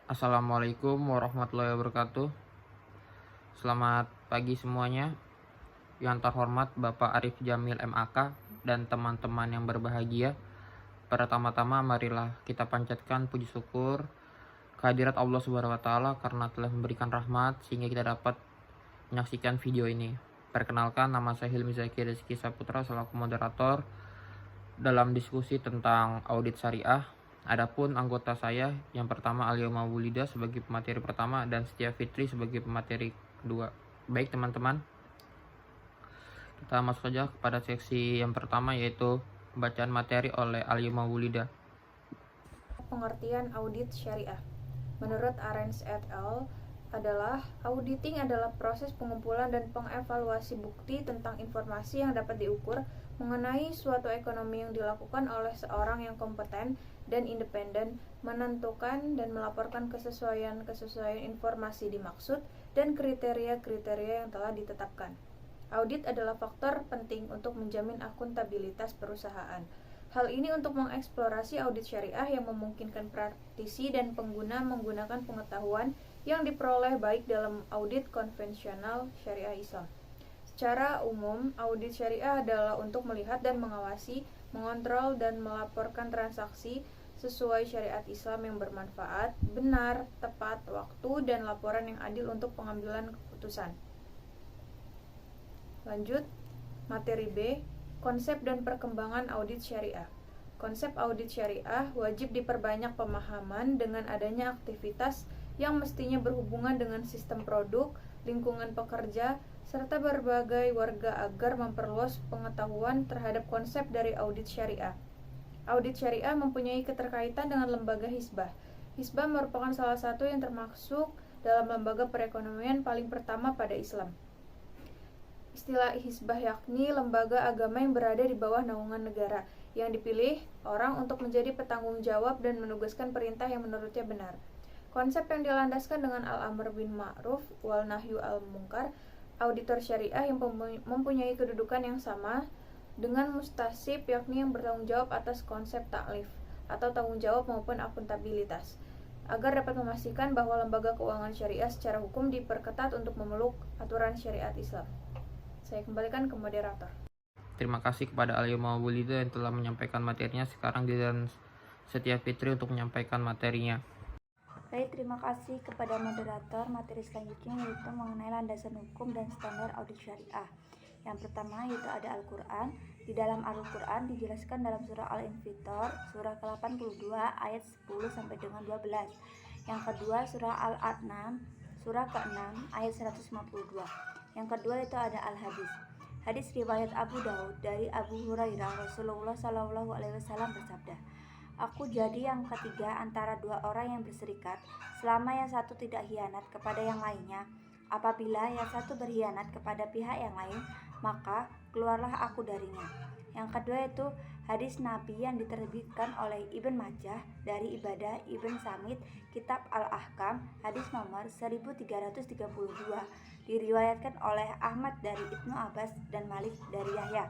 Assalamualaikum warahmatullahi wabarakatuh. Selamat pagi semuanya. Yang terhormat Bapak Arif Jamil MAK dan teman-teman yang berbahagia. Pertama-tama marilah kita panjatkan puji syukur kehadirat Allah Subhanahu wa taala karena telah memberikan rahmat sehingga kita dapat menyaksikan video ini. Perkenalkan, nama saya Hilmi Zaki Rizky Saputra selaku moderator dalam diskusi tentang audit syariah. Adapun anggota saya yang pertama Alia Maulida sebagai pemateri pertama dan Setia Fitri sebagai pemateri kedua. Baik teman-teman, kita masuk saja kepada seksi yang pertama, yaitu pembacaan materi oleh Alia Maulida. Pengertian audit syariah. Menurut Arens et al. Auditing adalah proses pengumpulan dan pengevaluasi bukti tentang informasi yang dapat diukur mengenai suatu ekonomi yang dilakukan oleh seorang yang kompeten dan independen, menentukan dan melaporkan kesesuaian informasi dimaksud dan kriteria-kriteria yang telah ditetapkan. Audit adalah faktor penting untuk menjamin akuntabilitas perusahaan. Hal ini untuk mengeksplorasi audit syariah yang memungkinkan praktisi dan pengguna menggunakan pengetahuan yang diperoleh baik dalam audit konvensional syariah Islam. Secara umum, audit syariah adalah untuk melihat dan mengawasi, mengontrol dan melaporkan transaksi sesuai syariat Islam yang bermanfaat, benar, tepat, waktu, dan laporan yang adil untuk pengambilan keputusan. Lanjut, materi B, konsep dan perkembangan audit syariah. Konsep audit syariah wajib diperbanyak pemahaman dengan adanya aktivitas yang mestinya berhubungan dengan sistem produk, lingkungan pekerja, serta berbagai warga agar memperluas pengetahuan terhadap konsep dari audit syariah. Audit syariah mempunyai keterkaitan dengan lembaga Hizbah. Hizbah merupakan salah satu yang termasuk dalam lembaga perekonomian paling pertama pada Islam. Istilah Hizbah yakni lembaga agama yang berada di bawah naungan negara, yang dipilih orang untuk menjadi petanggung jawab dan menugaskan perintah yang menurutnya benar. Konsep yang dilandaskan dengan al-amr bin ma'ruf wal nahyu al-munkar, auditor syariah yang mempunyai kedudukan yang sama dengan mustasib, yakni yang bertanggung jawab atas konsep taklif atau tanggung jawab maupun akuntabilitas, agar dapat memastikan bahwa lembaga keuangan syariah secara hukum diperketat untuk memeluk aturan syariat Islam. Saya kembalikan ke moderator. Terima kasih kepada Alia Maulida yang telah menyampaikan materinya. Sekarang giliran Setia Fitri untuk menyampaikan materinya. Baik, terima kasih kepada moderator. Materi selanjutnya yaitu mengenai landasan hukum dan standar audit syariah. Yang pertama yaitu ada Al-Quran. Di dalam Al-Quran dijelaskan dalam surah Al-Infitor, surah ke-82 ayat 10 sampai dengan 12. Yang kedua surah Al-An'am, surah ke-6 ayat 152. Yang kedua itu ada Al-Hadis. Hadis riwayat Abu Daud dari Abu Hurairah, Rasulullah SAW bersabda, "Aku jadi yang ketiga antara dua orang yang berserikat, selama yang satu tidak hianat kepada yang lainnya. Apabila yang satu berkhianat kepada pihak yang lain, maka keluarlah aku darinya." Yang kedua itu hadis Nabi yang diterbitkan oleh Ibn Majah dari Ibadah Ibn Samit, Kitab Al-Ahkam, hadis nomor 1332, diriwayatkan oleh Ahmad dari Ibnu Abbas dan Malik dari Yahya,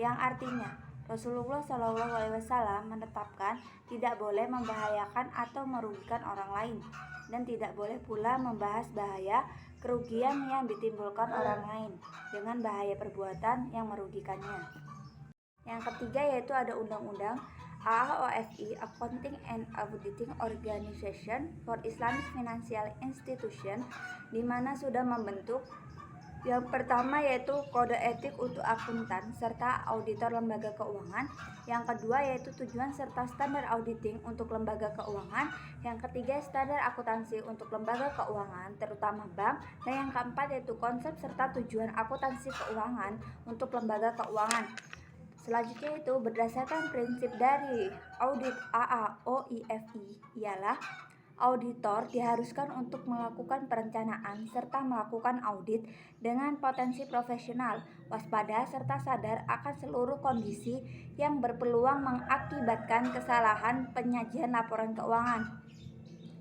yang artinya Rasulullah SAW menetapkan tidak boleh membahayakan atau merugikan orang lain, dan tidak boleh pula membahas bahaya kerugian yang ditimbulkan orang lain dengan bahaya perbuatan yang merugikannya. Yang ketiga yaitu ada Undang-Undang AAOFI, Accounting and Auditing Organization for Islamic Financial Institution, di mana sudah membentuk yang pertama yaitu kode etik untuk akuntan serta auditor lembaga keuangan. Yang kedua yaitu tujuan serta standar auditing untuk lembaga keuangan. Yang ketiga standar akuntansi untuk lembaga keuangan terutama bank. Dan yang keempat yaitu konsep serta tujuan akuntansi keuangan untuk lembaga keuangan. Selanjutnya itu berdasarkan prinsip dari audit AAOIFI ialah auditor diharuskan untuk melakukan perencanaan serta melakukan audit dengan potensi profesional, waspada, serta sadar akan seluruh kondisi yang berpeluang mengakibatkan kesalahan penyajian laporan keuangan.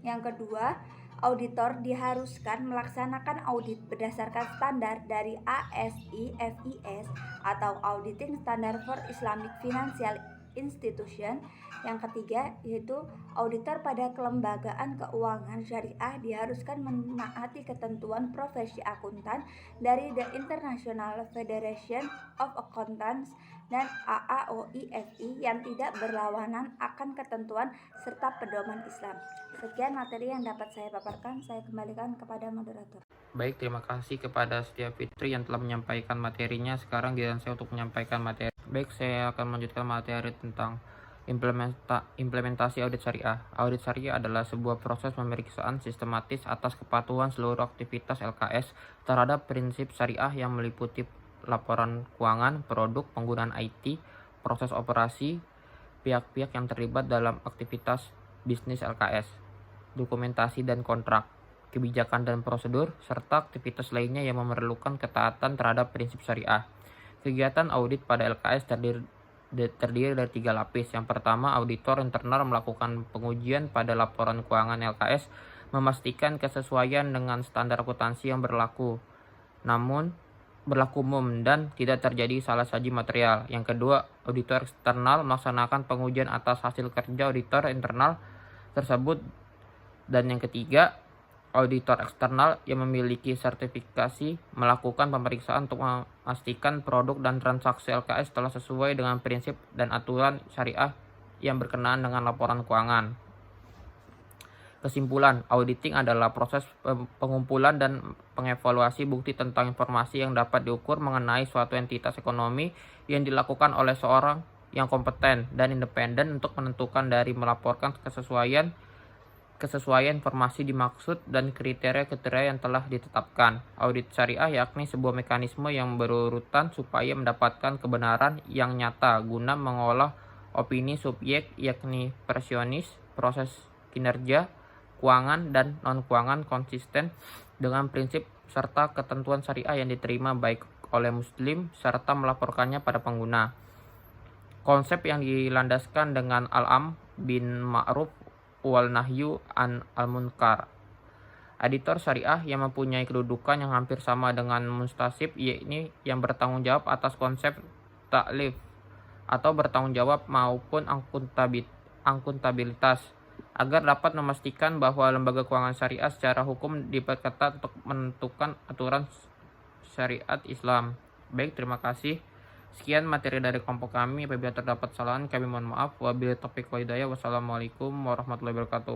Yang kedua, auditor diharuskan melaksanakan audit berdasarkan standar dari ASIFIS atau Auditing Standard for Islamic Financial institution. Yang ketiga yaitu auditor pada kelembagaan keuangan syariah diharuskan menaati ketentuan profesi akuntan dari The International Federation of Accountants dan AAOIFI yang tidak berlawanan akan ketentuan serta pedoman Islam. Sekian materi yang dapat saya paparkan, saya kembalikan kepada moderator. Baik, terima kasih kepada Setia Fitri yang telah menyampaikan materinya. Sekarang giliran saya untuk menyampaikan materi. Baik, saya akan melanjutkan materi tentang implementasi audit syariah. Audit syariah adalah sebuah proses pemeriksaan sistematis atas kepatuhan seluruh aktivitas LKS terhadap prinsip syariah yang meliputi laporan keuangan, produk, penggunaan IT, proses operasi, pihak-pihak yang terlibat dalam aktivitas bisnis LKS, dokumentasi dan kontrak, kebijakan dan prosedur, serta aktivitas lainnya yang memerlukan ketaatan terhadap prinsip syariah. Kegiatan audit pada LKS terdiri dari 3 lapis. Yang pertama, auditor internal melakukan pengujian pada laporan keuangan LKS, memastikan kesesuaian dengan standar akuntansi yang berlaku umum dan tidak terjadi salah saji material. Yang kedua, auditor eksternal melaksanakan pengujian atas hasil kerja auditor internal tersebut. Dan yang ketiga, auditor eksternal yang memiliki sertifikasi melakukan pemeriksaan untuk memastikan produk dan transaksi LKS telah sesuai dengan prinsip dan aturan syariah yang berkenaan dengan laporan keuangan. Kesimpulan, auditing adalah proses pengumpulan dan pengevaluasi bukti tentang informasi yang dapat diukur mengenai suatu entitas ekonomi yang dilakukan oleh seorang yang kompeten dan independen untuk menentukan dari melaporkan kesesuaian informasi dimaksud dan kriteria-kriteria yang telah ditetapkan. Audit syariah yakni sebuah mekanisme yang berurutan supaya mendapatkan kebenaran yang nyata guna mengolah opini subjek yakni presionis, proses kinerja, keuangan dan non-keuangan konsisten dengan prinsip serta ketentuan syariah yang diterima baik oleh muslim serta melaporkannya pada pengguna. Konsep yang dilandaskan dengan al-am bin ma'ruf wal nahyu an al-munkar. Auditor syariah yang mempunyai kedudukan yang hampir sama dengan mustasib, yakni yang bertanggung jawab atas konsep taklif atau bertanggung jawab maupun akuntabilitas, agar dapat memastikan bahwa lembaga keuangan syariah secara hukum diperketat untuk menentukan aturan syariat Islam. Baik, terima kasih. Sekian materi dari kelompok kami. Apabila terdapat kesalahan, kami mohon maaf. Wabillahi taufiq wal hidayah. Wassalamualaikum warahmatullahi wabarakatuh.